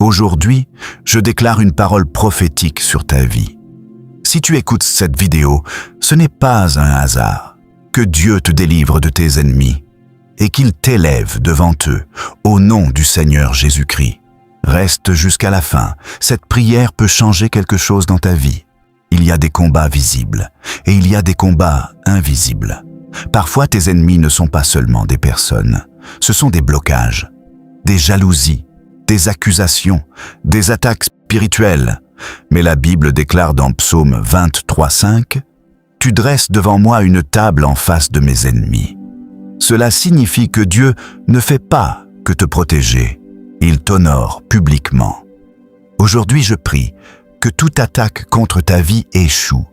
Aujourd'hui, je déclare une parole prophétique sur ta vie. Si tu écoutes cette vidéo, ce n'est pas un hasard. Que Dieu te délivre de tes ennemis et qu'il t'élève devant eux au nom du Seigneur Jésus-Christ. Reste jusqu'à la fin. Cette prière peut changer quelque chose dans ta vie. Il y a des combats visibles et il y a des combats invisibles. Parfois, tes ennemis ne sont pas seulement des personnes. Ce sont des blocages, des jalousies, des accusations, des attaques spirituelles. Mais la Bible déclare dans Psaume 23:5 « Tu dresses devant moi une table en face de mes ennemis ». Cela signifie que Dieu ne fait pas que te protéger, il t'honore publiquement. Aujourd'hui, je prie que toute attaque contre ta vie échoue,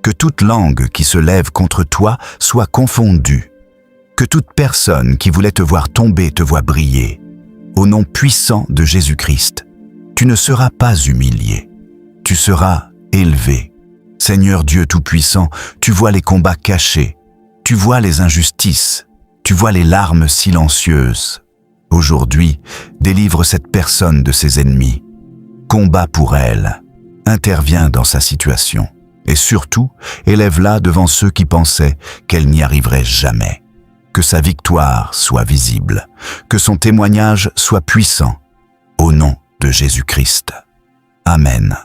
que toute langue qui se lève contre toi soit confondue, que toute personne qui voulait te voir tomber te voit briller. Au nom puissant de Jésus-Christ, tu ne seras pas humilié, tu seras élevé. Seigneur Dieu Tout-Puissant, tu vois les combats cachés, tu vois les injustices, tu vois les larmes silencieuses. Aujourd'hui, délivre cette personne de ses ennemis. Combat pour elle, interviens dans sa situation et surtout, élève-la devant ceux qui pensaient qu'elle n'y arriverait jamais. Que sa victoire soit visible, que son témoignage soit puissant, au nom de Jésus-Christ. Amen.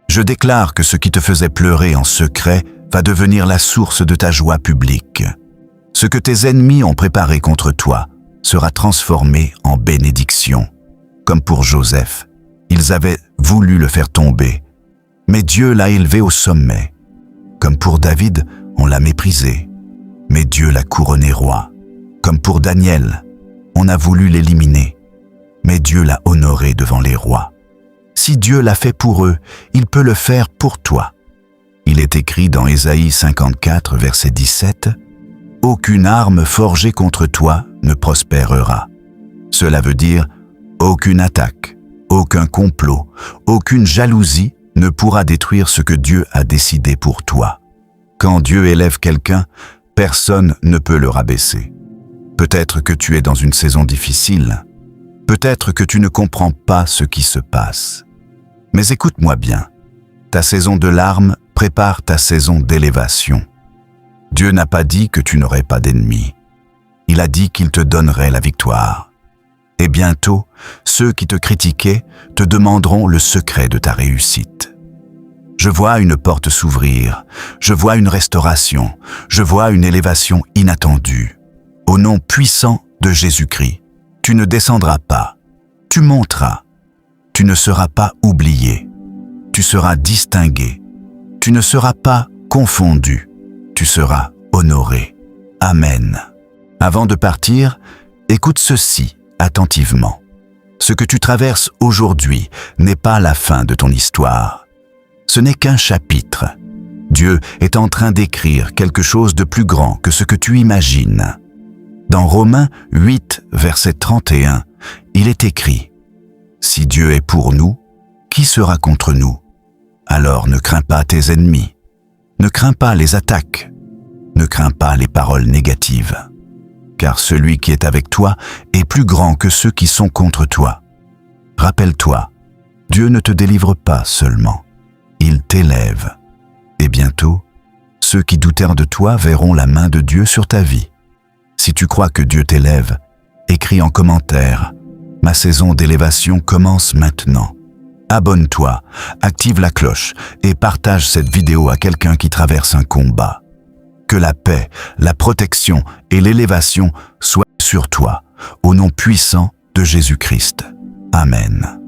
Je déclare que ce qui te faisait pleurer en secret va devenir la source de ta joie publique. Ce que tes ennemis ont préparé contre toi sera transformé en bénédiction. Comme pour Joseph, ils avaient voulu le faire tomber, mais Dieu l'a élevé au sommet. Comme pour David, on l'a méprisé, mais Dieu l'a couronné roi. Comme pour Daniel, on a voulu l'éliminer, mais Dieu l'a honoré devant les rois. Si Dieu l'a fait pour eux, il peut le faire pour toi. Il est écrit dans Ésaïe 54, verset 17, « Aucune arme forgée contre toi ne prospérera. » Cela veut dire aucune attaque, aucun complot, aucune jalousie ne pourra détruire ce que Dieu a décidé pour toi. Quand Dieu élève quelqu'un, personne ne peut le rabaisser. Peut-être que tu es dans une saison difficile. Peut-être que tu ne comprends pas ce qui se passe. Mais écoute-moi bien. Ta saison de larmes prépare ta saison d'élévation. Dieu n'a pas dit que tu n'aurais pas d'ennemis. Il a dit qu'il te donnerait la victoire. Et bientôt, ceux qui te critiquaient te demanderont le secret de ta réussite. Je vois une porte s'ouvrir, je vois une restauration, je vois une élévation inattendue. Au nom puissant de Jésus-Christ, tu ne descendras pas, tu monteras. Tu ne seras pas oublié, tu seras distingué, tu ne seras pas confondu, tu seras honoré. Amen. Avant de partir, écoute ceci attentivement. Ce que tu traverses aujourd'hui n'est pas la fin de ton histoire. Ce n'est qu'un chapitre. Dieu est en train d'écrire quelque chose de plus grand que ce que tu imagines. Dans Romains 8, verset 31, il est écrit « Si Dieu est pour nous, qui sera contre nous? Alors ne crains pas tes ennemis, ne crains pas les attaques, ne crains pas les paroles négatives, car celui qui est avec toi est plus grand que ceux qui sont contre toi. Rappelle-toi, Dieu ne te délivre pas seulement, il t'élève. Et bientôt, ceux qui doutèrent de toi verront la main de Dieu sur ta vie. Si tu crois que Dieu t'élève, écris en commentaire « Ma saison d'élévation commence maintenant ». Abonne-toi, active la cloche et partage cette vidéo à quelqu'un qui traverse un combat. Que la paix, la protection et l'élévation soient sur toi, au nom puissant de Jésus-Christ. Amen.